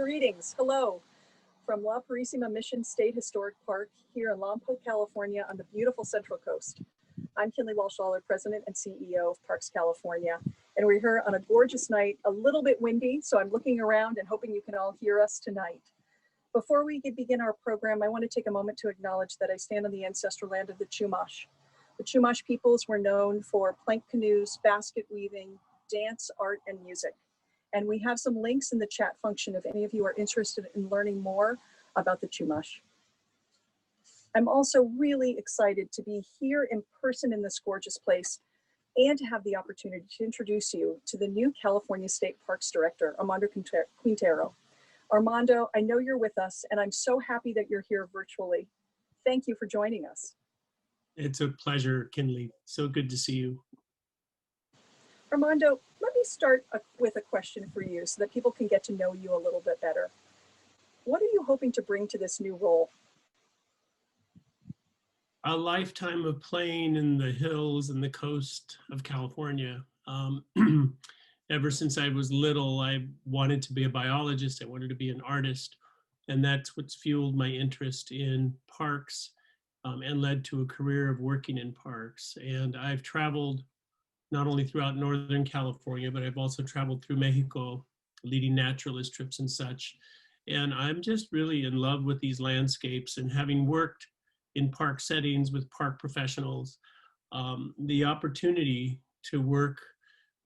Greetings, hello, from La Purisima Mission State Historic Park here in Lompoc, California on the beautiful Central Coast. I'm Kinley Walsh-Lawler, President and CEO of Parks California, and we're here on a gorgeous night, a little bit windy, so I'm looking around and hoping you can all hear us tonight. Before we begin our program, I want to take a moment to acknowledge that I stand on the ancestral land of the Chumash. The Chumash peoples were known for plank canoes, basket weaving, dance, art, and music. And we have some links in the chat function if any of you are interested in learning more about the Chumash. I'm also really excited to be here in person in this gorgeous place and to have the opportunity to introduce you to the new California State Parks Director, Armando Quintero. Armando, I know you're with us and I'm so happy that you're here virtually. Thank you for joining us. It's a pleasure, Kinley. So good to see you. Armando, let me start with a question for you so that people can get to know you a little bit better. What are you hoping to bring to this new role? A lifetime of playing in the hills and the coast of California. Ever since I was little, I wanted to be a biologist. I wanted to be an artist. And that's what's fueled my interest in parks and led to a career of working in parks. And I've traveled not only throughout Northern California, but I've also traveled through Mexico, leading naturalist trips and such. And I'm just really in love with these landscapes, and having worked in park settings with park professionals, the opportunity to work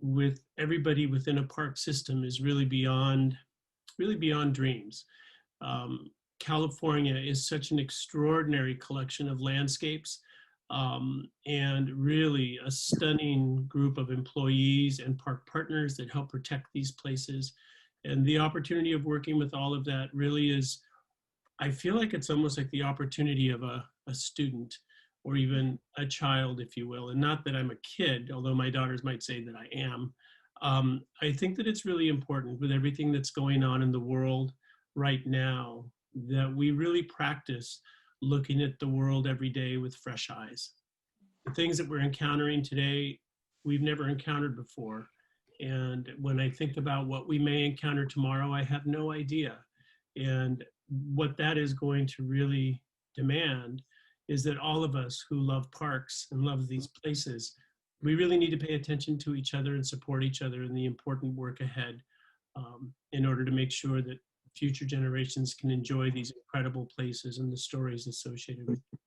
with everybody within a park system is really beyond dreams. California is such an extraordinary collection of landscapes, and really a stunning group of employees and park partners that help protect these places. And the opportunity of working with all of that really is, I feel like it's almost like the opportunity of a student or even a child, if you will. And not that I'm a kid, although my daughters might say that I am. I think that it's really important with everything that's going on in the world right now that we really practice looking at the world every day with fresh eyes. The things that we're encountering today, we've never encountered before. And when I think about what we may encounter tomorrow, I have no idea. And what that is going to really demand is that all of us who love parks and love these places, we really need to pay attention to each other and support each other in the important work ahead, in order to make sure that future generations can enjoy these incredible places and the stories associated with them.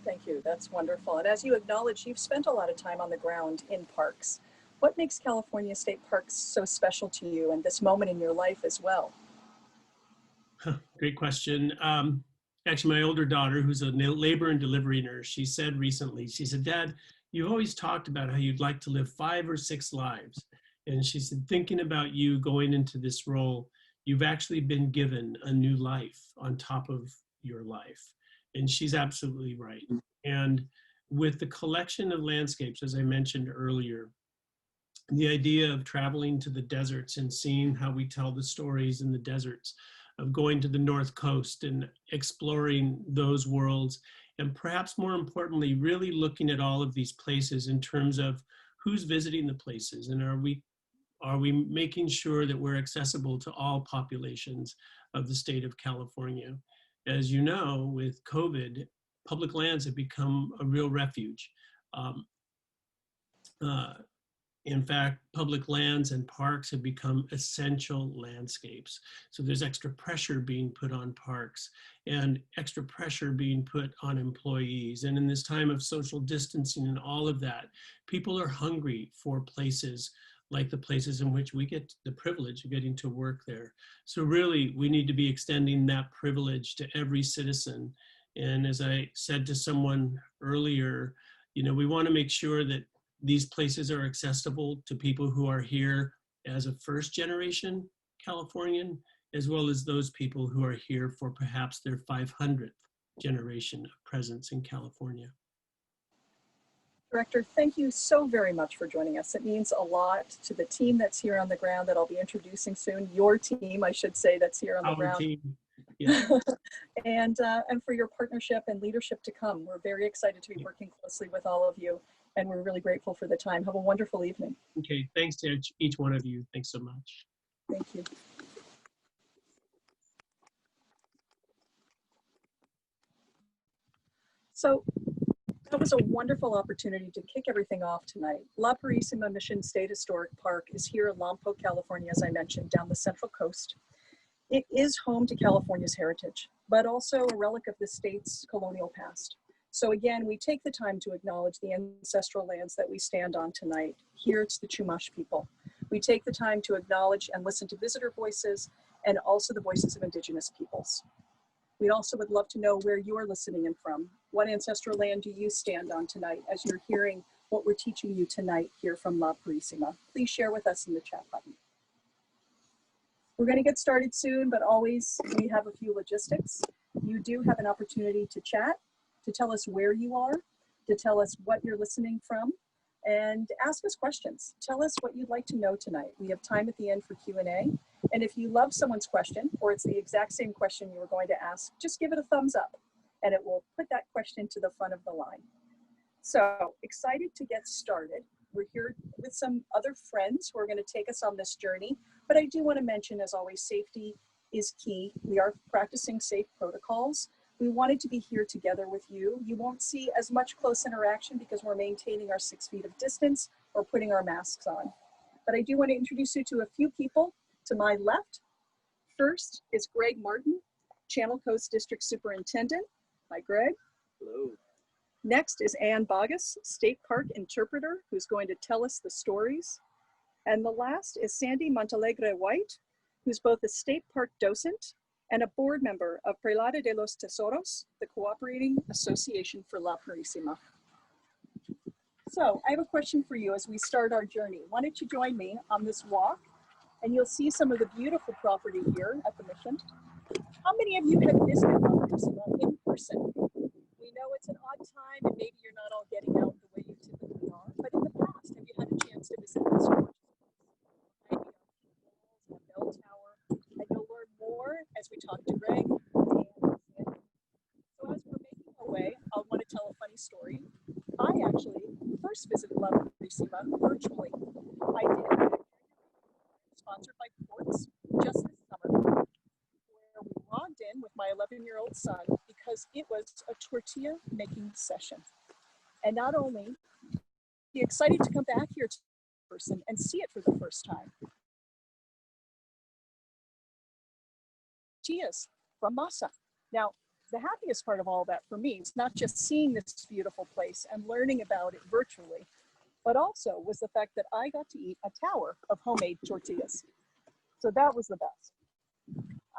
Thank you, that's wonderful. And as you acknowledge, you've spent a lot of time on the ground in parks. What makes California State Parks so special to you and this moment in your life as well? Great question. Actually, my older daughter, who's a labor and delivery nurse, she said recently, she said, "Dad, you've always talked about how you'd like to live 5 or 6 lives." And she said, thinking about you going into this role, you've actually been given a new life on top of your life. And she's absolutely right. And with the collection of landscapes, as I mentioned earlier, the idea of traveling to the deserts and seeing how we tell the stories in the deserts, of going to the North Coast and exploring those worlds, and perhaps more importantly, really looking at all of these places in terms of who's visiting the places, and are we making sure that we're accessible to all populations of the state of California? As you know, with COVID, public lands have become a real refuge. In fact, public lands and parks have become essential landscapes. So there's extra pressure being put on parks and extra pressure being put on employees. And in this time of social distancing and all of that, people are hungry for places like the places in which we get the privilege of getting to work there. So really, we need to be extending that privilege to every citizen. And as I said to someone earlier, we want to make sure that these places are accessible to people who are here as a first generation Californian, as well as those people who are here for perhaps their 500th generation of presence in California. Director, thank you so very much for joining us. It means a lot to the team that's here on the ground that I'll be introducing soon. Your team, I should say, that's here on the ground. Team. Yeah. and for your partnership and leadership to come. We're very excited to be working closely with all of you, and we're really grateful for the time. Have a wonderful evening. Okay, thanks to each one of you. Thanks so much. Thank you. So that was a wonderful opportunity to kick everything off tonight. La Purisima Mission State Historic Park is here in Lompoc, California, as I mentioned, down the Central Coast. It is home to California's heritage, but also a relic of the state's colonial past. So again, we take the time to acknowledge the ancestral lands that we stand on tonight. Here it's the Chumash people. We take the time to acknowledge and listen to visitor voices and also the voices of Indigenous peoples. We also would love to know where you are listening in from. What ancestral land do you stand on tonight as you're hearing what we're teaching you tonight here from La Purisima? Please share with us in the chat button. We're going to get started soon, but always we have a few logistics. You do have an opportunity to chat, to tell us where you are, to tell us what you're listening from, and ask us questions. Tell us what you'd like to know tonight. We have time at the end for Q&A. And if you love someone's question, or it's the exact same question you were going to ask, just give it a thumbs up, and it will put that question to the front of the line. So excited to get started. We're here with some other friends who are going to take us on this journey. But I do want to mention, as always, safety is key. We are practicing safe protocols. We wanted to be here together with you. You won't see as much close interaction because we're maintaining our 6 feet of distance or putting our masks on. But I do want to introduce you to a few people to my left. First is Greg Martin, Channel Coast District Superintendent. Hi, Greg. Hello. Next is Ann Bogus, State Park Interpreter, who's going to tell us the stories. And the last is Sandy Montalegre White, who's both a state park docent and a board member of Prelada de los Tesoros, the Cooperating Association for La Purisima. So I have a question for you as we start our journey. Why don't you join me on this walk, and you'll see some of the beautiful property here at the mission. How many of you have visited La Purisima in person? We know it's an odd time and maybe you're not all getting out the way you typically are, but in the past, have you had a chance to visit this gorgeous place? The bell tower, and you'll learn more as we talk to Greg and Sandy. So as we're making our way, I want to tell a funny story. I actually first visited La Purisima virtually. I did, sponsored by Ports, just this summer, where we logged in with my 11-year-old son because it was a tortilla making session. And not only he excited to come back here to person and see it for the first time. Tortillas from masa. Now, the happiest part of all that for me is not just seeing this beautiful place and learning about it virtually, but also was the fact that I got to eat a tower of homemade tortillas. So that was the best.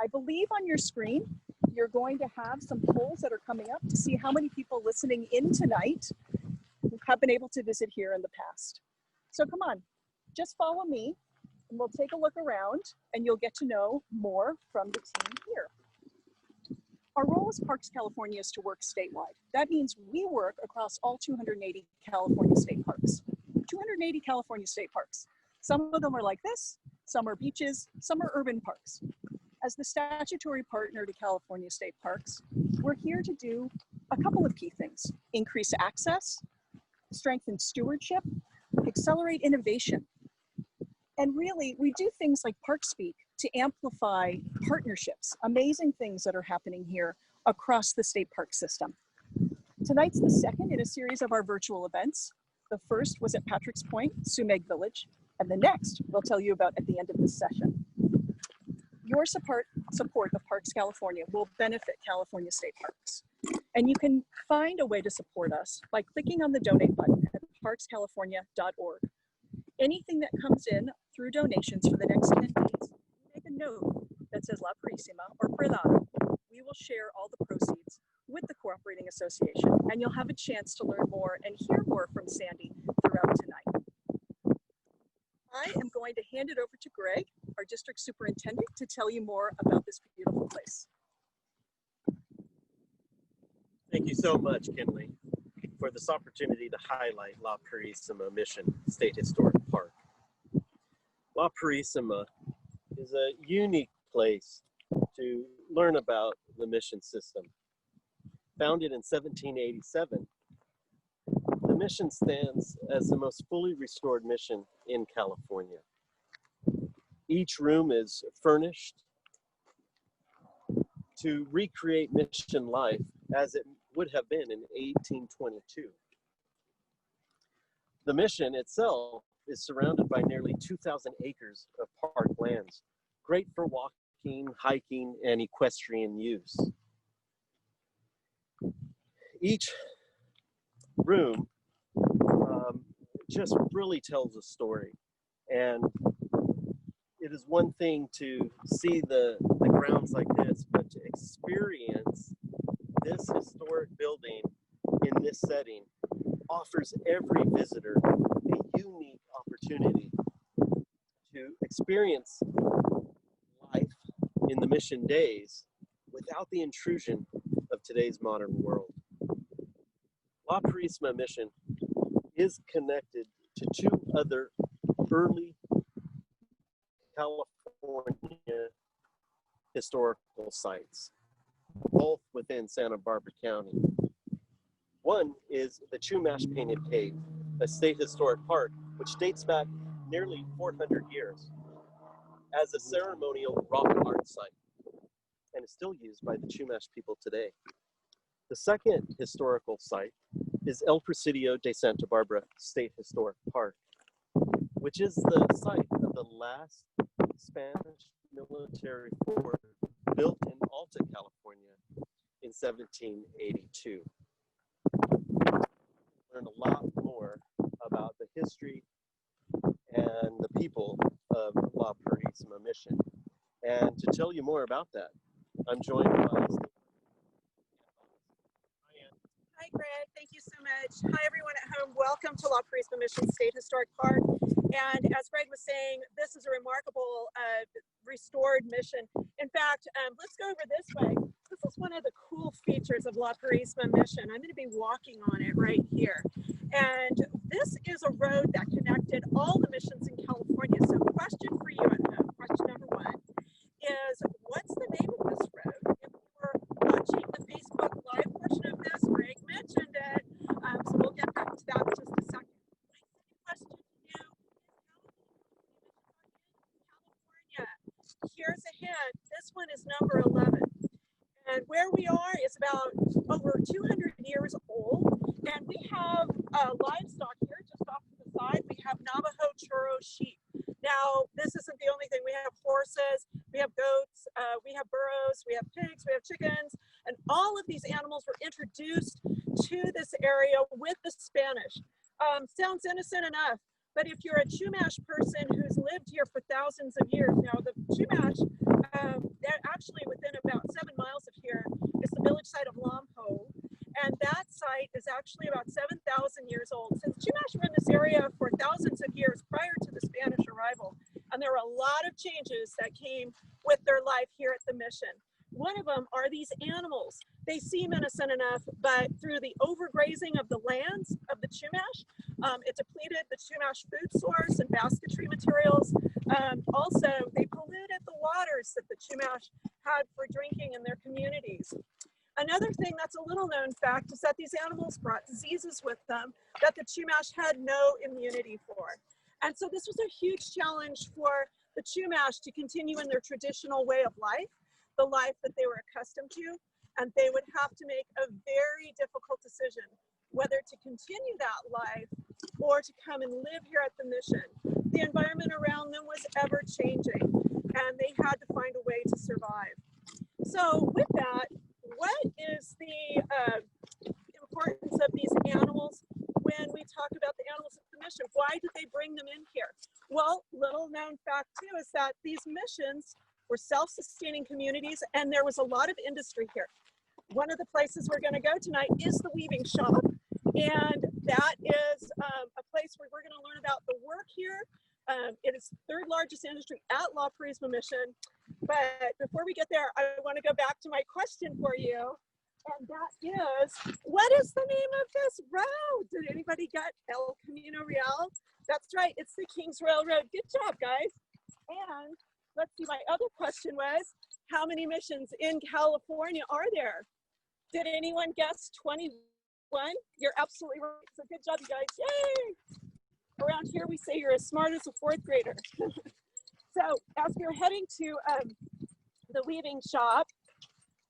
I believe on your screen, you're going to have some polls that are coming up to see how many people listening in tonight have been able to visit here in the past. So come on, just follow me and we'll take a look around and you'll get to know more from the team here. Our role as Parks California is to work statewide. That means we work across all 280 California state parks. 280 California state parks. Some of them are like this, some are beaches, some are urban parks. As the statutory partner to California State Parks, we're here to do a couple of key things: increase access, strengthen stewardship, accelerate innovation. And really, we do things like ParkSpeak to amplify partnerships, amazing things that are happening here across the state park system. Tonight's the second in a series of our virtual events. The first was at Patrick's Point, Sumeg Village, and the next we'll tell you about at the end of this session. Your support of Parks California will benefit California State Parks. And you can find a way to support us by clicking on the donate button at parkscalifornia.org. Anything that comes in through donations for the next 10 days, make a note that says La Purisima or Prelada. We will share all the proceeds with the Cooperating Association, and you'll have a chance to learn more and hear more from Sandy throughout tonight. I am going to hand it over to Greg, our district superintendent, to tell you more about this beautiful place. Thank you so much, Kinley, for this opportunity to highlight La Purisima Mission State Historic Park. La Purisima is a unique place to learn about the mission system. Founded in 1787, the mission stands as the most fully restored mission in California. Each room is furnished to recreate mission life as it would have been in 1822. The mission itself is surrounded by nearly 2,000 acres of park lands, great for walking, hiking, and equestrian use. Each room just really tells a story, and it is one thing to see the grounds like this, but to experience this historic building in this setting offers every visitor a unique opportunity to experience life in the mission days without the intrusion of today's modern world. La Purisima Mission is connected to two other early California historical sites, both within Santa Barbara County. One is the Chumash Painted Cave, a state historic park which dates back nearly 400 years as a ceremonial rock art site and is still used by the Chumash people today. The second historical site is El Presidio de Santa Barbara State Historic Park, which is the site of the last Spanish military fort built in Alta, California in 1782. Learn a lot more about the history and the people of La Purisima Mission. And to tell you more about that, I'm joined by Hi, Greg. Thank you so much. Hi, everyone at home. Welcome to La Purisima Mission State Historic Park. And as Greg was saying, this is a remarkable restored mission. In fact, let's go over this way. This is one of the cool features of La Purisima Mission. I'm going to be walking on it right here. And this is a road that connected all the missions in California. So question for you at home, question number one, is what's the name of this road? If you were watching the Facebook Live portion of this, Greg mentioned it. So we'll get back to that in just a second. My second question to you is California. Here's a hint. This one is number 11. And where we are is about over 200 years old. And we have livestock here just off to the side. We have Navajo churro sheep. Now, this isn't the only thing. We have horses, we have goats, we have burros, we have pigs, we have chickens, and all of these animals were introduced to this area with the Spanish. Sounds innocent enough, but if you're a Chumash person who's lived here for thousands of years, now the Chumash, they're actually within about 7 miles of here is the village site of Lompo. And that site is actually about 7,000 years old. Since Chumash were in this area for thousands of years prior to the Spanish arrival, and there were a lot of changes that came with their life here at the mission. One of them are these animals. They seem innocent enough, but through the overgrazing of the lands of the Chumash, it depleted the Chumash food source and basketry materials. Also, they polluted the waters that the Chumash had for drinking in their communities. Another thing that's a little known fact is that these animals brought diseases with them that the Chumash had no immunity for. And so this was a huge challenge for the Chumash to continue in their traditional way of life, the life that they were accustomed to, and they would have to make a very difficult decision whether to continue that life or to come and live here at the mission. The environment around them was ever changing, and they had to find a way to survive. So with that, what is the importance of these animals when we talk about the animals at the mission? Why did they bring them in here? Well, little known fact too is that these missions were self-sustaining communities, and there was a lot of industry here. One of the places we're going to go tonight is the weaving shop, and that is a place where we're going to learn about the work here. It is the third largest industry at La Purisima Mission. But before we get there, I want to go back to my question for you. And that is, what is the name of this road? Did anybody get El Camino Real? That's right, it's the King's Railroad. Good job, guys. And let's see, my other question was, how many missions in California are there? Did anyone guess 21? You're absolutely right. So good job, you guys. Yay! Around here, we say you're as smart as a fourth grader. So as we're heading to the weaving shop,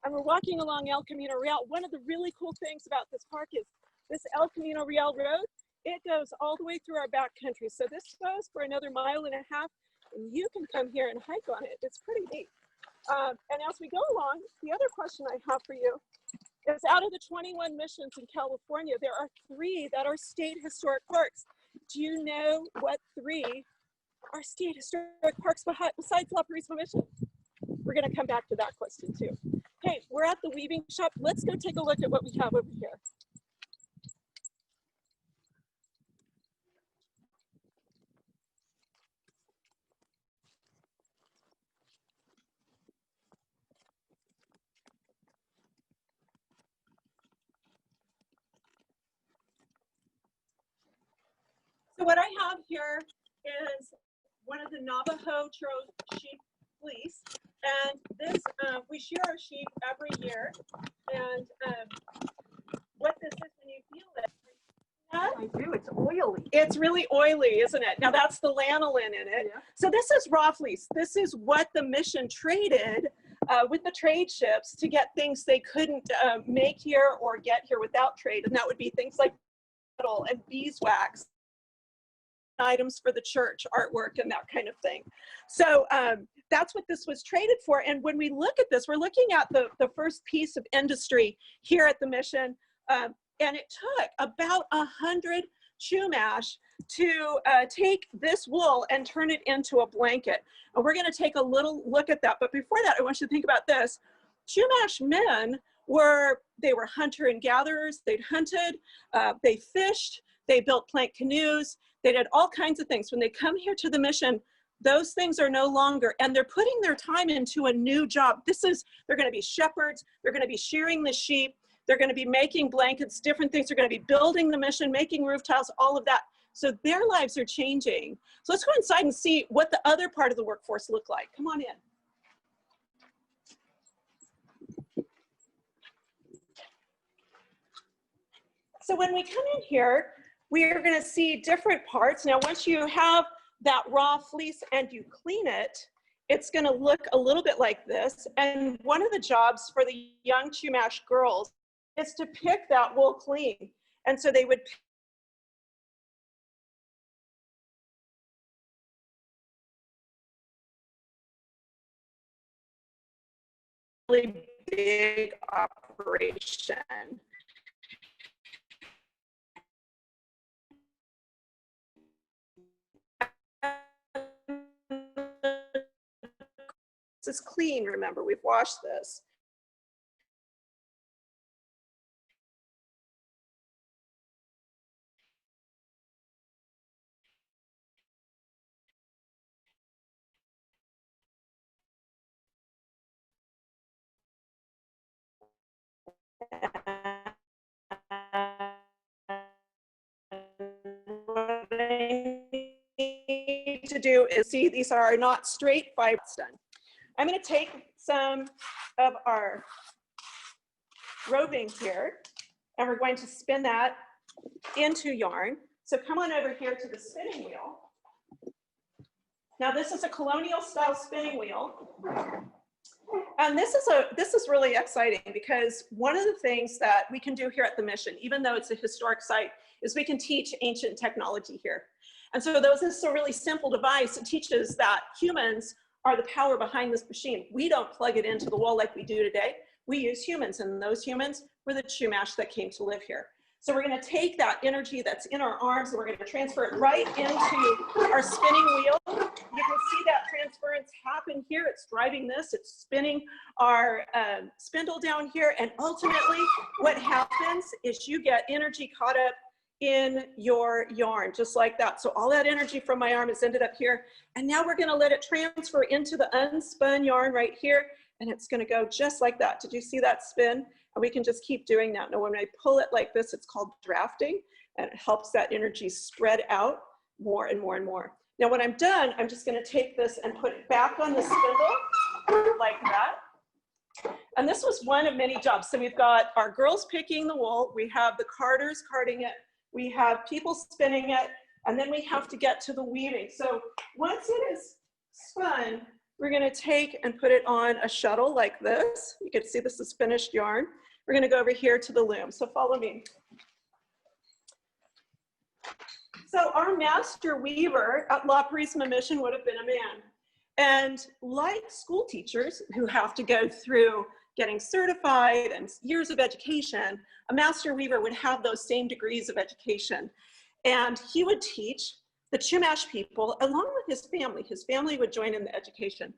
and we're walking along El Camino Real. One of the really cool things about this park is this El Camino Real road. It goes all the way through our backcountry. So this goes for another 1.5 miles, and you can come here and hike on it. It's pretty neat. And as we go along, the other question I have for you is, out of the 21 missions in California, there are 3 that are state historic parks. Do you know what 3 are state historic parks besides La Purisima Mission? We're going to come back to that question too. Okay, we're at the weaving shop. Let's go take a look at what we have over here. So what I have here is one of the Navajo sheep fleece, and this we shear our sheep every year. And what this is, when you feel it, I do. It's oily. it's really oily, isn't it? Now that's the lanolin in it. Yeah. So this is raw fleece. This is what the mission traded with the trade ships to get things they couldn't make here or get here without trade, and that would be things like metal and beeswax, items for the church, artwork, and that kind of thing. So that's what this was traded for. And when we look at this, we're looking at the first piece of industry here at the mission. And it took about 100 Chumash to take this wool and turn it into a blanket. And we're going to take a little look at that. But before that, I want you to think about this. Chumash men were hunter and gatherers. They'd hunted, they fished, they built plank canoes, they did all kinds of things. When they come here to the mission, those things are no longer, and they're putting their time into a new job. They're going to be shepherds, they're going to be shearing the sheep, they're going to be making blankets, different things. They're going to be building the mission, making roof tiles, all of that. So their lives are changing. So let's go inside and see what the other part of the workforce look like. Come on in. So when we come in here, we are going to see different parts. Now, once you have that raw fleece and you clean it, it's going to look a little bit like this. And one of the jobs for the young Chumash girls is to pick that wool clean. And so they would really big operation. This is clean, remember, we've washed this. What I need to do is see, these are not straight fibers done. I'm going to take some of our roving here, and we're going to spin that into yarn. So come on over here to the spinning wheel. Now this is a colonial style spinning wheel. And this is really exciting, because one of the things that we can do here at the mission, even though it's a historic site, is we can teach ancient technology here. And so this is a really simple device. It teaches that humans are the power behind this machine. We don't plug it into the wall like we do today. We use humans, and those humans were the Chumash that came to live here. So we're going to take that energy that's in our arms, and we're going to transfer it right into our spinning wheel. You can see that transference happen here. It's driving this, it's spinning our spindle down here, and ultimately what happens is you get energy caught up in your yarn, just like that. So all that energy from my arm has ended up here, and now we're going to let it transfer into the unspun yarn right here, and it's going to go just like that. Did you see that spin? And we can just keep doing that. Now when I pull it like this, it's called drafting, and it helps that energy spread out more and more and more. Now when I'm done, I'm just going to take this and put it back on the spindle like that. And this was one of many jobs. So we've got our girls picking the wool, we have the carders carding it, we have people spinning it, and then we have to get to the weaving. So once it is spun, we're gonna take and put it on a shuttle like this. You can see this is finished yarn. We're gonna go over here to the loom, so follow me. So our master weaver at La Purisima Mission would have been a man. And like school teachers who have to go through getting certified and years of education, a master weaver would have those same degrees of education. And he would teach the Chumash people along with his family. His family would join in the education.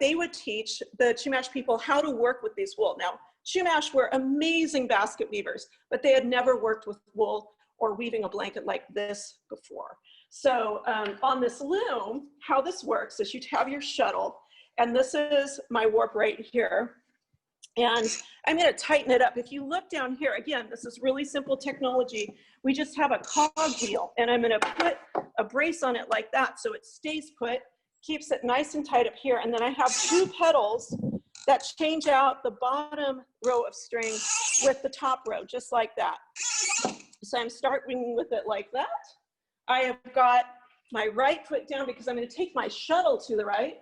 They would teach the Chumash people how to work with these wool. Now, Chumash were amazing basket weavers, but they had never worked with wool or weaving a blanket like this before. So on this loom, how this works is you have your shuttle, and this is my warp right here. And I'm gonna tighten it up. If you look down here, again, this is really simple technology. We just have a cog wheel, and I'm gonna put a brace on it like that so it stays put, keeps it nice and tight up here. And then I have two pedals that change out the bottom row of string with the top row, just like that. So I'm starting with it like that. I have got my right foot down because I'm going to take my shuttle to the right,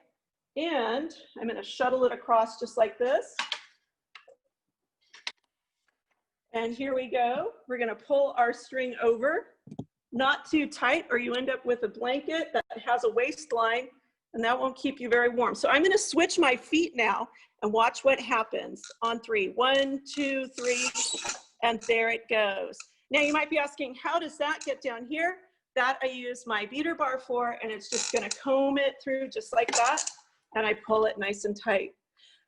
and I'm going to shuttle it across just like this. And here we go. We're going to pull our string over, not too tight, or you end up with a blanket that has a waistline, and that won't keep you very warm. So I'm going to switch my feet now and watch what happens on 3. 1, 2, 3, and there it goes. Now you might be asking, how does that get down here? That I use my beater bar for, and it's just gonna comb it through just like that, and I pull it nice and tight.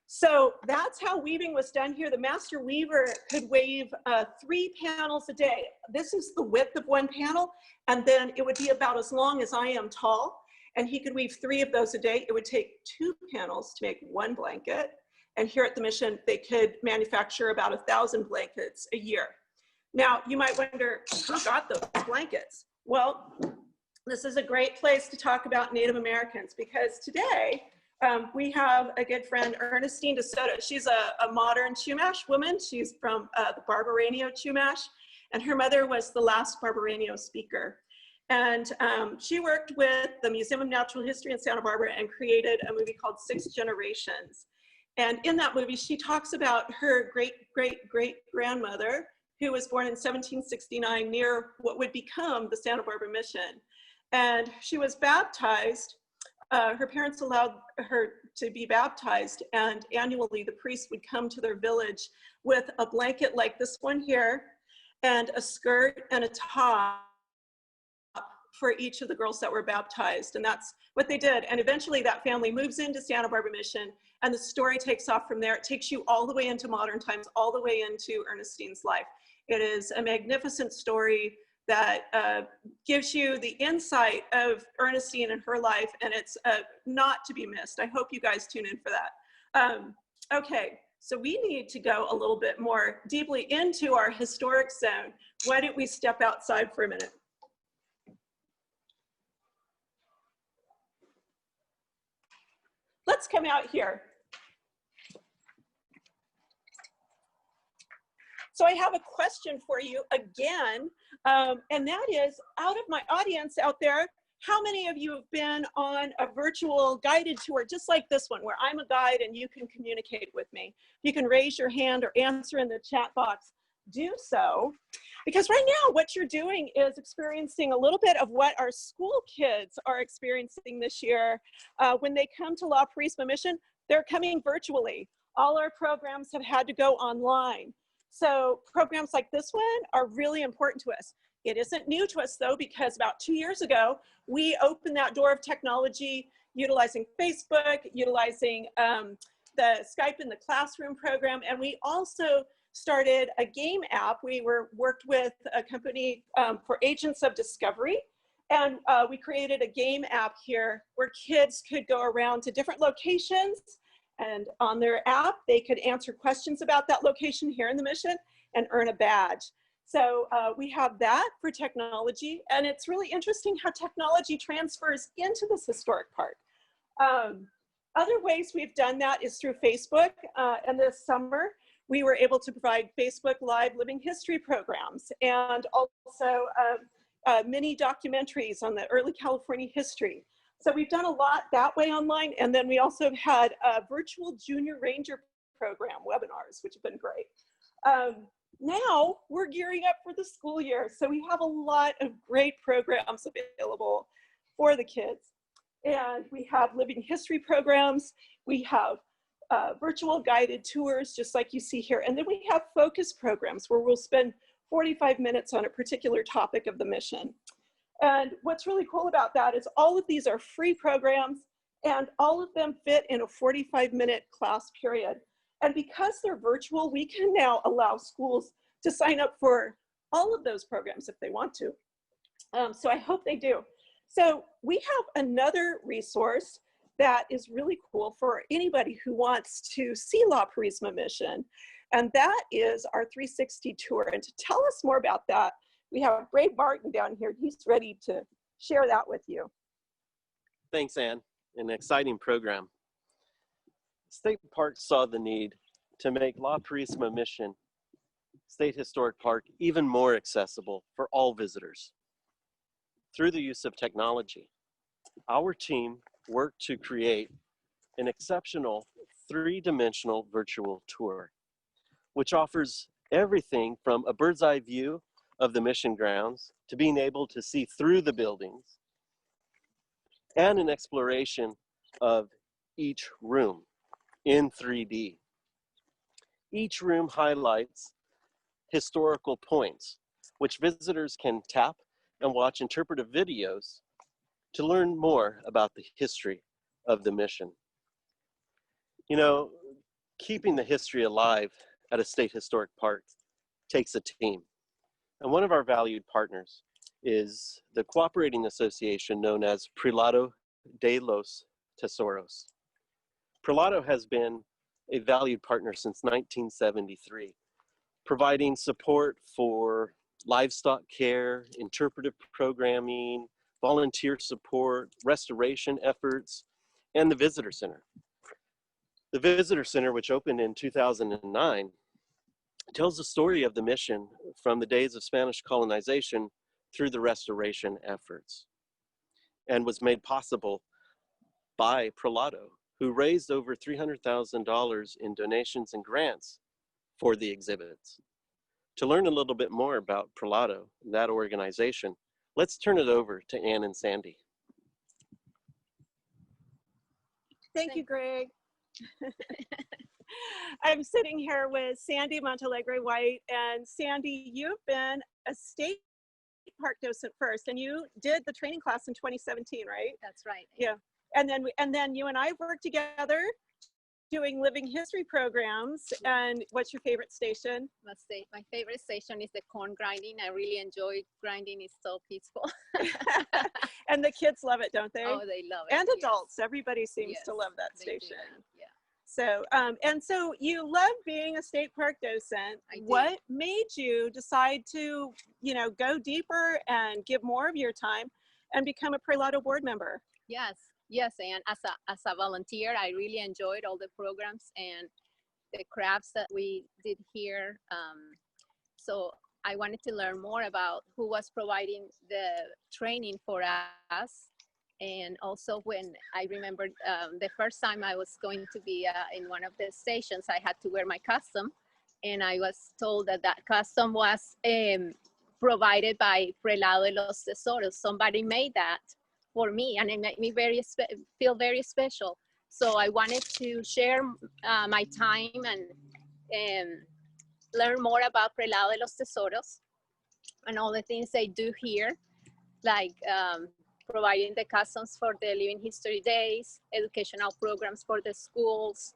So that's how weaving was done here. The master weaver could weave 3 panels a day. This is the width of one panel, and then it would be about as long as I am tall, and he could weave 3 of those a day. It would take 2 panels to make 1 blanket, and here at the mission, they could manufacture about 1,000 blankets a year. Now, you might wonder, who got those blankets? Well, this is a great place to talk about Native Americans, because today we have a good friend, Ernestine DeSoto. She's a modern Chumash woman. She's from the Barbaranio Chumash, and her mother was the last Barbaranio speaker. And she worked with the Museum of Natural History in Santa Barbara and created a movie called 6 Generations. And in that movie, she talks about her great-great-great-grandmother, who was born in 1769 near what would become the Santa Barbara Mission. And she was baptized. Her parents allowed her to be baptized, and annually the priest would come to their village with a blanket like this one here, and a skirt and a top for each of the girls that were baptized. And that's what they did. And eventually that family moves into Santa Barbara Mission, and the story takes off from there. It takes you all the way into modern times, all the way into Ernestine's life. It is a magnificent story that gives you the insight of Ernestine and her life, and it's not to be missed. I hope you guys tune in for that. Okay, so we need to go a little bit more deeply into our historic zone. Why don't we step outside for a minute? Let's come out here. So I have a question for you again, and that is, out of my audience out there, how many of you have been on a virtual guided tour just like this one, where I'm a guide and you can communicate with me? You can raise your hand or answer in the chat box. Do so, because right now what you're doing is experiencing a little bit of what our school kids are experiencing this year. When they come to La Purisima Mission, they're coming virtually. All our programs have had to go online. So programs like this one are really important to us. It isn't new to us though, because about 2 years ago, we opened that door of technology, utilizing Facebook, utilizing the Skype in the Classroom program, and we also started a game app. We worked with a company for Agents of Discovery, and we created a game app here where kids could go around to different locations, and on their app, they could answer questions about that location here in the mission and earn a badge. So we have that for technology, and it's really interesting how technology transfers into this historic park. Other ways we've done that is through Facebook, and this summer, we were able to provide Facebook Live Living History programs, and also mini documentaries on the early California history. So we've done a lot that way online. And then we also have had a virtual junior ranger program webinars, which have been great. Now we're gearing up for the school year. So we have a lot of great programs available for the kids. And we have living history programs. We have virtual guided tours, just like you see here. And then we have focus programs where we'll spend 45 minutes on a particular topic of the mission. And what's really cool about that is all of these are free programs and all of them fit in a 45-minute class period. And because they're virtual, we can now allow schools to sign up for all of those programs if they want to. So I hope they do. So we have another resource that is really cool for anybody who wants to see La Purisima Mission. And that is our 360 tour. And to tell us more about that, we have Ray Barton down here. He's ready to share that with you. Thanks, Ann. An exciting program. State Park saw the need to make La Purisima Mission State Historic Park even more accessible for all visitors. Through the use of technology, our team worked to create an exceptional three-dimensional virtual tour, which offers everything from a bird's eye view of the mission grounds to being able to see through the buildings and an exploration of each room in 3D. Each room highlights historical points, which visitors can tap and watch interpretive videos to learn more about the history of the mission. You know, keeping the history alive at a state historic park takes a team. And one of our valued partners is the cooperating association known as Prelado de los Tesoros. Prelado has been a valued partner since 1973, providing support for livestock care, interpretive programming, volunteer support, restoration efforts, and the Visitor Center. The Visitor Center, which opened in 2009, tells the story of the mission from the days of Spanish colonization through the restoration efforts, and was made possible by Prelado, who raised over $300,000 in donations and grants for the exhibits. To learn a little bit more about Prelado, that organization, let's turn it over to Ann and Sandy. Thank you, Greg. I'm sitting here with Sandy Montalegre White, and Sandy, you've been a state park docent first, and you did the training class in 2017, right? That's right. Yeah, and then you and I worked together doing living history programs. And what's your favorite station? Must say my favorite station is the corn grinding. I really enjoy grinding. It's so peaceful. And the kids love it, don't they? Oh, they love it. And adults, everybody seems to love that they do. station. Yeah. So, and so you love being a state park docent. I do. What made you decide to, you know, go deeper and give more of your time and become a Prelado board member? Yes, and as a volunteer, I really enjoyed all the programs and the crafts that we did here. So I wanted to learn more about who was providing the training for us. And also when I remember the first time I was going to be in one of the stations, I had to wear my costume. And I was told that that costume was provided by Prelado de los Tesoros. Somebody made that for me, and it made me feel very special. So I wanted to share my time and learn more about Prelado de los Tesoros and all the things they do here, like providing the customs for the Living History Days, educational programs for the schools.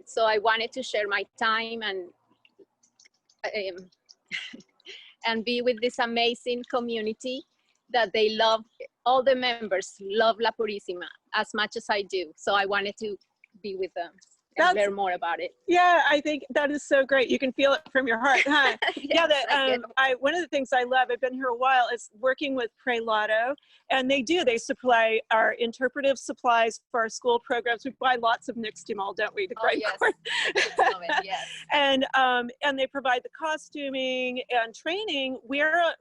So I wanted to share my time and be with this amazing community that they love. All the members love La Purisima as much as I do. So I wanted to be with them and learn more about it. Yeah, I think that is so great. You can feel it from your heart, huh? Yes, yeah, one of the things I love, I've been here a while, is working with Prelado, and they supply our interpretive supplies for our school programs. We buy lots of nixtamal, don't we? To grind corn. Yes. And they provide the costuming and training. We're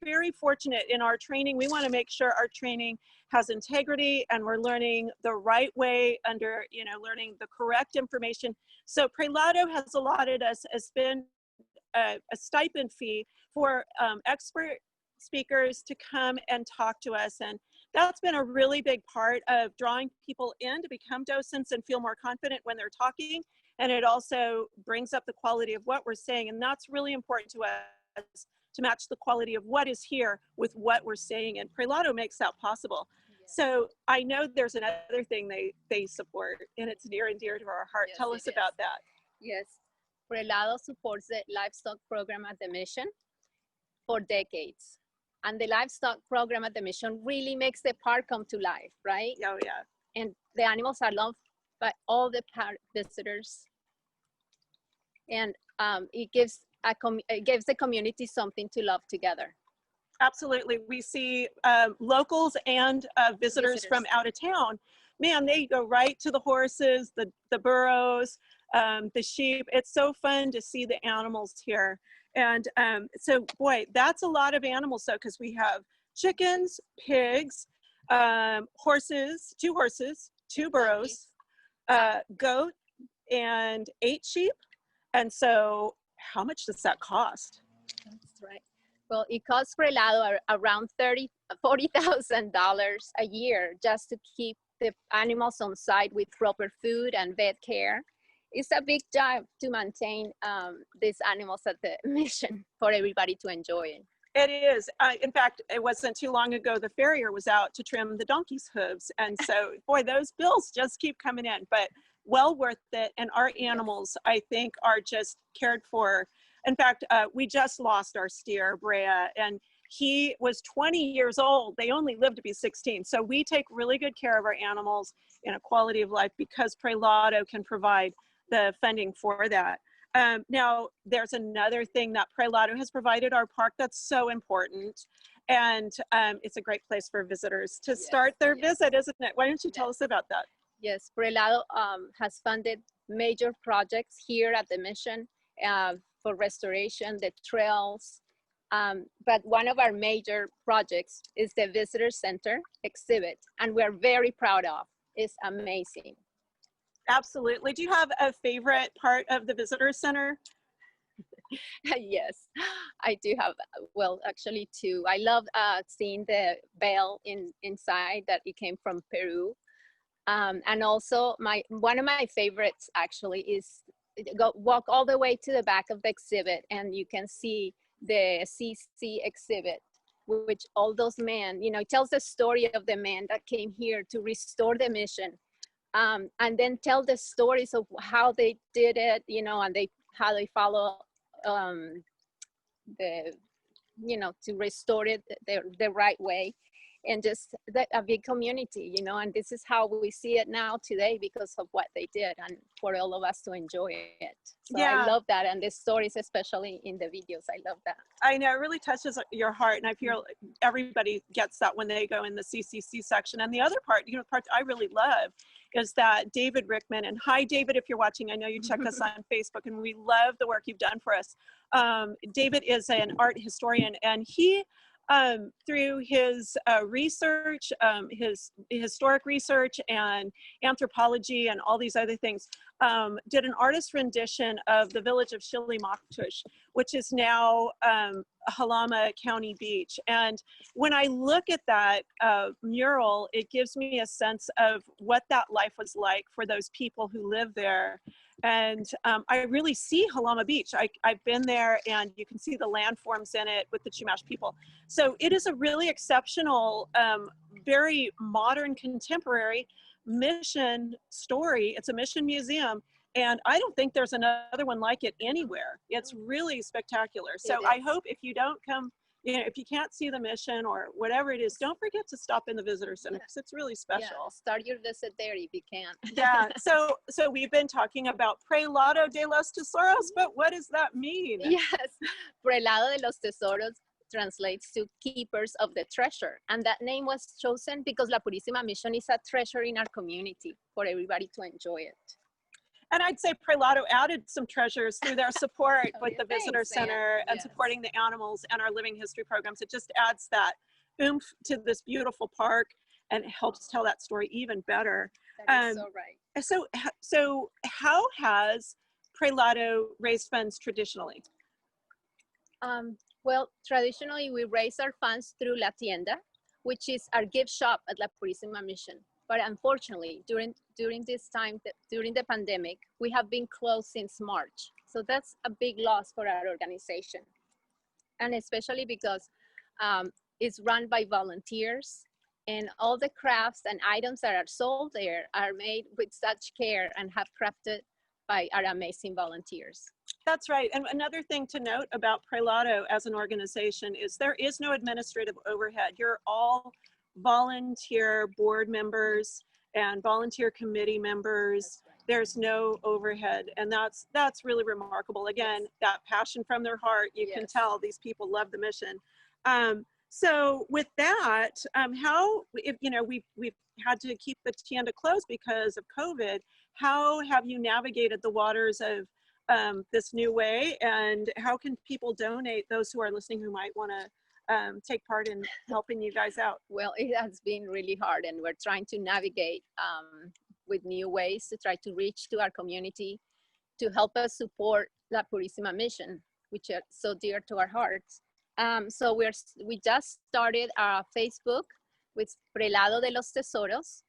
very fortunate in our training. We want to make sure our training has integrity, and we're learning the right way under, learning the correct information. So Prelado has allotted us a stipend fee for expert speakers to come and talk to us. And that's been a really big part of drawing people in to become docents and feel more confident when they're talking. And it also brings up the quality of what we're saying. And that's really important to us, to match the quality of what is here with what we're saying. And Prelado makes that possible. Yes. So I know there's another thing they support, and it's near and dear to our heart. Yes, Tell us about that. Yes. Prelado supports the livestock program at the mission for decades. And the livestock program at the mission really makes the park come to life, right? Oh, yeah. And the animals are loved by all the park visitors. And it gives the community something to love together. Absolutely. We see locals and visitors from out of town. Man, they go right to the horses, the burros, the sheep. It's so fun to see the animals here. And so, boy, that's a lot of animals, though, because we have chickens, pigs, horses, 2 burros, goat, and 8 sheep. And so how much does that cost? That's right. Well, it costs Prelado around $40,000 a year just to keep the animals on site with proper food and vet care. It's a big job to maintain these animals at the mission for everybody to enjoy it. It is. In fact, it wasn't too long ago the farrier was out to trim the donkey's hooves. And so, boy, those bills just keep coming in, but well worth it. And our animals, I think, are just cared for. In fact, we just lost our steer, Brea, and he was 20 years old. They only lived to be 16. So we take really good care of our animals in a quality of life because Prelado can provide the funding for that. Now, there's another thing that Prelado has provided our park that's so important. And it's a great place for visitors to start their visit, isn't it? Why don't you tell us about that? Yes, Prelado has funded major projects here at the mission for restoration, the trails. But one of our major projects is the Visitor Center exhibit, and we're very proud of. It's amazing. Absolutely. Do you have a favorite part of the Visitor Center? Yes, I do have, well, actually 2. I love seeing the bell inside that it came from Peru. And also one of my favorites actually is walk all the way to the back of the exhibit and you can see the CC exhibit, which all those men, it tells the story of the men that came here to restore the mission. And then tell the stories of how they did it, and how they follow to restore it the right way. And just a big community, and this is how we see it now today because of what they did and for all of us to enjoy it. So yeah. I love that. And the stories, especially in the videos, I love that. I know, it really touches your heart. And I feel everybody gets that when they go in the CCC section. And the other part, part I really love is that David Rickman, and hi, David, if you're watching, I know you check us on Facebook and we love the work you've done for us. David is an art historian and he, through his research, his historic research and anthropology and all these other things, did an artist rendition of the village of Chilimaktush, which is now Halama County Beach. And when I look at that mural, it gives me a sense of what that life was like for those people who live there. And I really see Halama Beach. I've been there and you can see the landforms in it with the Chumash people. So it is a really exceptional, very modern, contemporary mission story. It's a mission museum. And I don't think there's another one like it anywhere. It's really spectacular. So I hope if you don't come, if you can't see the mission or whatever it is, don't forget to stop in the visitor center because it's really special. Yeah, start your visit there if you can. Yeah. So we've been talking about Prelado de los Tesoros, but what does that mean? Yes, Prelado de los Tesoros translates to keepers of the treasure. And that name was chosen because La Purisima Mission is a treasure in our community for everybody to enjoy it. And I'd say Prelado added some treasures through their support with the Visitor Center and supporting the animals and our living history programs. It just adds that oomph to this beautiful park. and it helps tell that story even better. That is so right. So how has Prelado raised funds traditionally? Well, traditionally we raise our funds through La Tienda, which is our gift shop at La Purisima Mission. But unfortunately, during this time, during the pandemic, we have been closed since March. So that's a big loss for our organization. And especially because it's run by volunteers, and all the crafts and items that are sold there are made with such care and have crafted by our amazing volunteers. That's right. And another thing to note about Prelado as an organization is there is no administrative overhead. You're all volunteer board members and volunteer committee members. There's no overhead, and that's really remarkable. Again, that passion from their heart, you can tell these people love the mission. So with that, how, if, you know, we've had to keep the tienda closed because of COVID, how have you navigated the waters of this new way, and how can people donate, those who are listening who might want to take part in helping you guys out? Well, it has been really hard, and we're trying to navigate with new ways to try to reach to our community, to help us support La Purisima Mission, which are so dear to our hearts. So we just started our Facebook with Prelado de los Tesoros,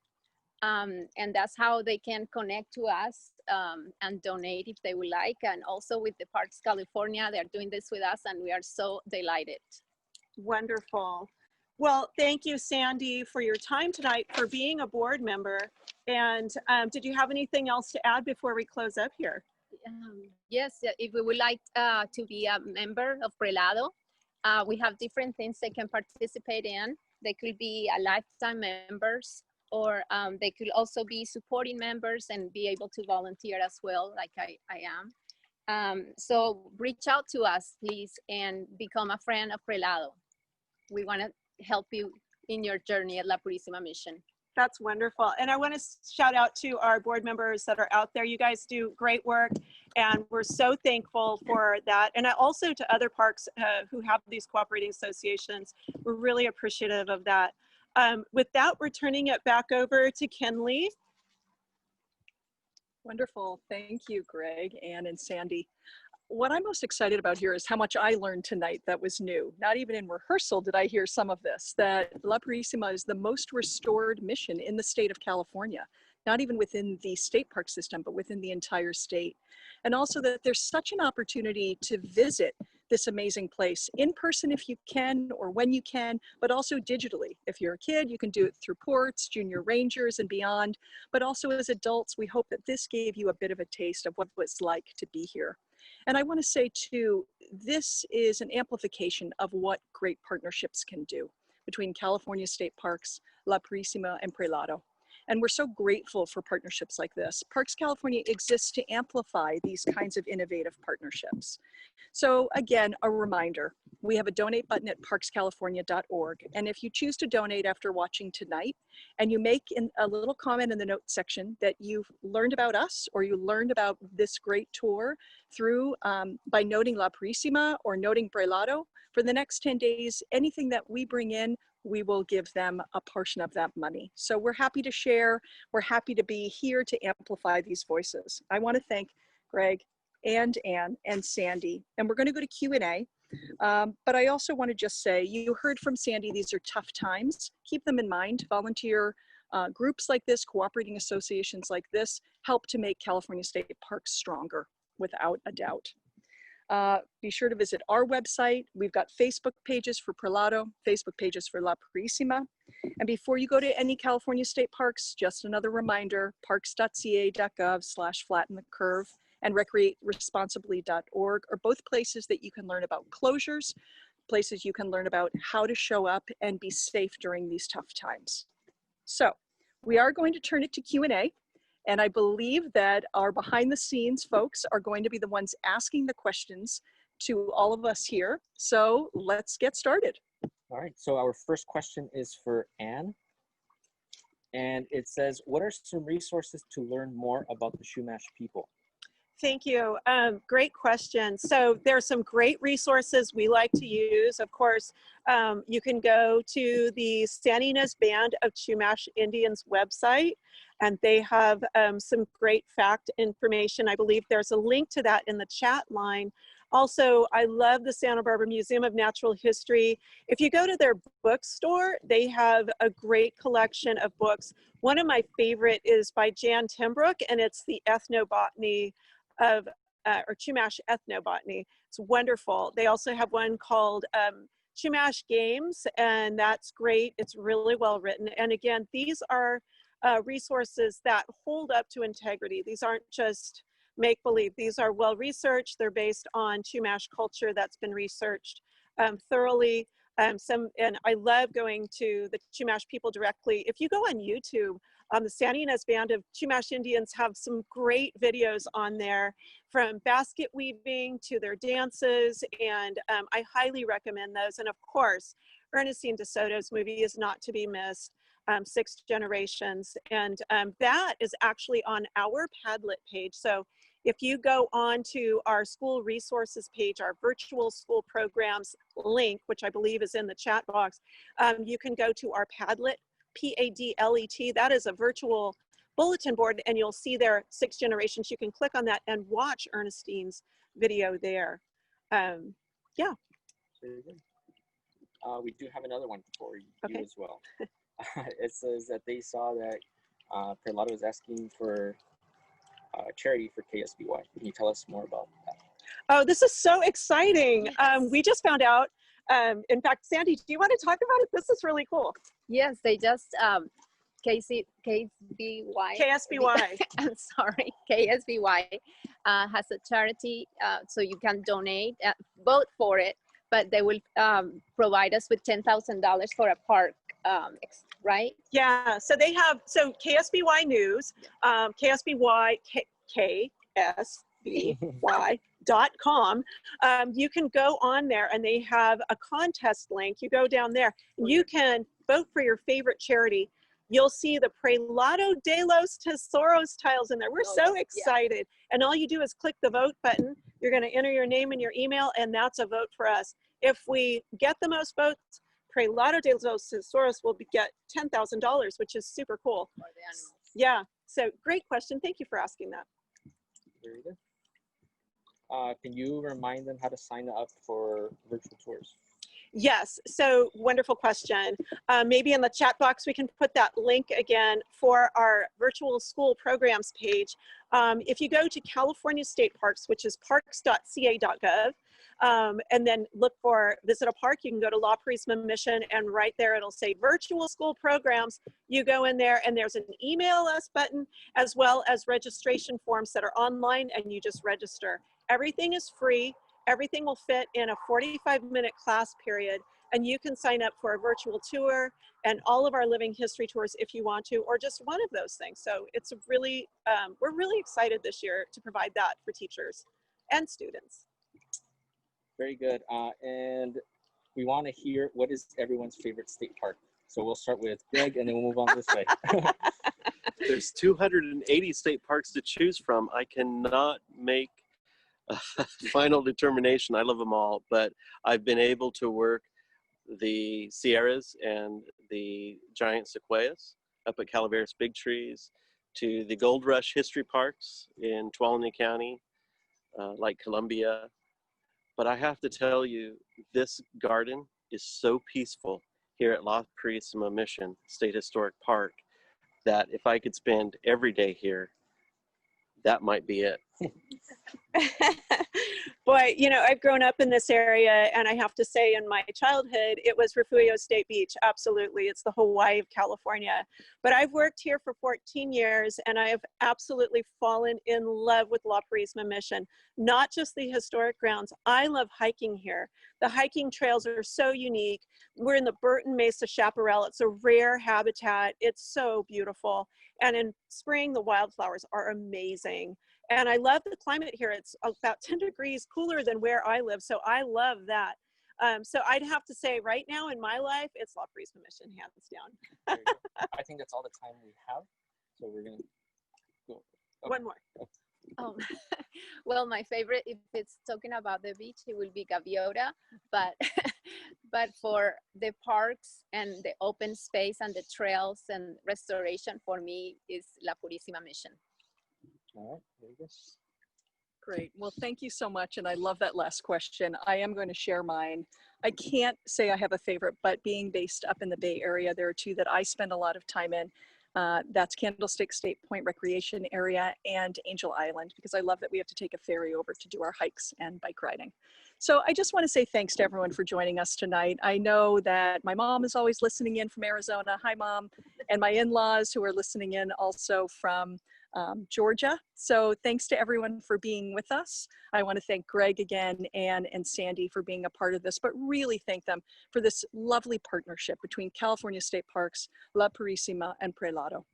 and that's how they can connect to us and donate if they would like. And also with the Parks California, they're doing this with us, and we are so delighted. Wonderful. Well, thank you, Sandy, for your time tonight, for being a board member. And did you have anything else to add before we close up here? Yes, if we would like to be a member of Prelado, we have different things they can participate in. They could be a lifetime members, or they could also be supporting members and be able to volunteer as well, like I am. So reach out to us, please, and become a friend of Prelado. We want to help you in your journey at La Purisima Mission. That's wonderful. And I want to shout out to our board members that are out there. You guys do great work, and we're so thankful for that. And also to other parks who have these cooperating associations, we're really appreciative of that. With that, we're turning it back over to Kinley. Wonderful. Thank you, Greg, Ann, and Sandy. What I'm most excited about here is how much I learned tonight that was new. Not even in rehearsal did I hear some of this, that La Purisima is the most restored mission in the state of California, not even within the state park system, but within the entire state. And also that there's such an opportunity to visit this amazing place in person if you can, or when you can, but also digitally. If you're a kid, you can do it through Ports, Junior Rangers, and beyond. But also as adults, we hope that this gave you a bit of a taste of what it's like to be here. And I want to say too, this is an amplification of what great partnerships can do between California State Parks, La Purisima, and Prelado. And we're so grateful for partnerships like this. Parks California exists to amplify these kinds of innovative partnerships. So again, a reminder, we have a donate button at parkscalifornia.org. And if you choose to donate after watching tonight, and you make a little comment in the notes section that you've learned about us, or you learned about this great tour through by noting La Purisima or noting Prelado, for the next 10 days, anything that we bring in, we will give them a portion of that money. So we're happy to share. We're happy to be here to amplify these voices. I want to thank Greg and Ann and Sandy, and we're going to go to Q&A. But I also want to just say, you heard from Sandy, these are tough times. Keep them in mind. Volunteer groups like this, cooperating associations like this, help to make California State Parks stronger, without a doubt. Be sure to visit our website. We've got Facebook pages for Prelado, Facebook pages for La Purisima. And before you go to any California state parks, just another reminder, parks.ca.gov/flatten the curve and recreateresponsibly.org are both places that you can learn about closures, places you can learn about how to show up and be safe during these tough times. So we are going to turn it to Q&A. And I believe that our behind the scenes folks are going to be the ones asking the questions to all of us here. So let's get started. All right, so our first question is for Ann. And it says, what are some resources to learn more about the Chumash people? Thank you. Great question. So there are some great resources we like to use. Of course, you can go to the San Ynez Band of Chumash Indians website, and they have some great fact information. I believe there's a link to that in the chat line. Also, I love the Santa Barbara Museum of Natural History. If you go to their bookstore, they have a great collection of books. One of my favorite is by Jan Timbrook, and it's the Ethnobotany of, or Chumash Ethnobotany. It's wonderful. They also have one called Chumash Games, and that's great. It's really well written. And again, these are resources that hold up to integrity. These aren't just make-believe. These are well-researched. They're based on Chumash culture that's been researched thoroughly. And I love going to the Chumash people directly. If you go on YouTube, the Santa Ynez Band of Chumash Indians have some great videos on there, from basket weaving to their dances, and I highly recommend those. And of course, Ernestine DeSoto's movie is not to be missed, Six Generations, and that is actually on our Padlet page. So if you go on to our school resources page, our virtual school programs link, which I believe is in the chat box, you can go to our Padlet, P-A-D-L-E-T. That is a virtual bulletin board, and you'll see there Six Generations. You can click on that and watch Ernestine's video there. Yeah. Very good. We do have another one for you Okay. as well. It says that they saw that Perlado was asking for charity for KSBY. Can you tell us more about that? Oh, this is so exciting. Yes. We just found out, in fact, Sandy, do you want to talk about it? This is really cool. Yes, they just KSBY. KSBY. I'm sorry, KSBY has a charity, so you can donate, vote for it, but they will provide us with $10,000 for a park, right? Yeah, so they have, so KSBY News, KSBY, KSBY.com. You can go on there and they have a contest link. You go down there, you can vote for your favorite charity. You'll see the Prelado de los Tesoros tiles in there. We're so excited. And all you do is click the vote button. You're going to enter your name and your email, and that's a vote for us. If we get the most votes, Prelado de los Tesoros will get $10,000, which is super cool. For the animals. Yeah, so great question. Thank you for asking that. Very good. Can you remind them how to sign up for virtual tours? Yes, so wonderful question. Maybe in the chat box, we can put that link again for our virtual school programs page. If you go to California State Parks, which is parks.ca.gov, and then look for visit a park, you can go to La Purisima Mission, and right there it'll say virtual school programs. You go in there and there's an email us button, as well as registration forms that are online, and you just register. Everything is free. Everything will fit in a 45-minute class period, and you can sign up for a virtual tour and all of our living history tours if you want to, or just one of those things. So it's a really, we're really excited this year to provide that for teachers and students. Very good. And we want to hear, what is everyone's favorite state park? So we'll start with Greg, and then we'll move on this way. There's 280 state parks to choose from. I cannot make a final determination. I love them all, but I've been able to work the Sierras and the giant sequoias up at Calaveras Big Trees, to the Gold Rush History Parks in Tuolumne County, like Columbia. But I have to tell you, this garden is so peaceful here at La Purisima Mission State Historic Park that if I could spend every day here, that might be it. Boy, you know, I've grown up in this area, and I have to say in my childhood, it was Refugio State Beach. Absolutely. It's the Hawaii of California. But I've worked here for 14 years, and I have absolutely fallen in love with La Purisima Mission. Not just the historic grounds. I love hiking here. The hiking trails are so unique. We're in the Burton Mesa Chaparral. It's a rare habitat. It's so beautiful. And in spring, the wildflowers are amazing. And I love the climate here. It's about 10 degrees cooler than where I live. So I love that. So I'd have to say right now in my life, it's La Purisima Mission, hands down. I think that's all the time we have. So we're going to go. One more. Well, my favorite, if it's talking about the beach, it will be Gaviota, but but for the parks and the open space and the trails and restoration, for me is La Purisima mission. All right, very good. Great. Well, thank you so much. And I love that last question. I am going to share mine. I can't say I have a favorite, but being based up in the Bay Area, there are two that I spend a lot of time in. That's Candlestick State Point Recreation Area and Angel Island, because I love that we have to take a ferry over to do our hikes and bike riding. So I just want to say thanks to everyone for joining us tonight. I know that my mom is always listening in from Arizona. Hi, Mom. And my in-laws who are listening in also from Georgia. So thanks to everyone for being with us. I want to thank Greg again, Ann and Sandy for being a part of this, but really thank them for this lovely partnership between California State Parks, La Purisima, and Prelado.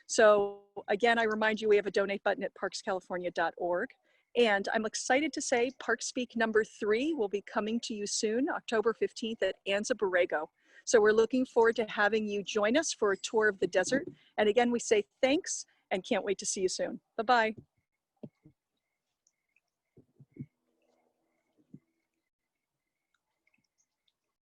So again, I remind you, we have a donate button at parkscalifornia.org. And I'm excited to say ParkSpeak number 3 will be coming to you soon, October 15th at Anza Borrego. So we're looking forward to having you join us for a tour of the desert. And again, we say thanks and can't wait to see you soon. Bye-bye.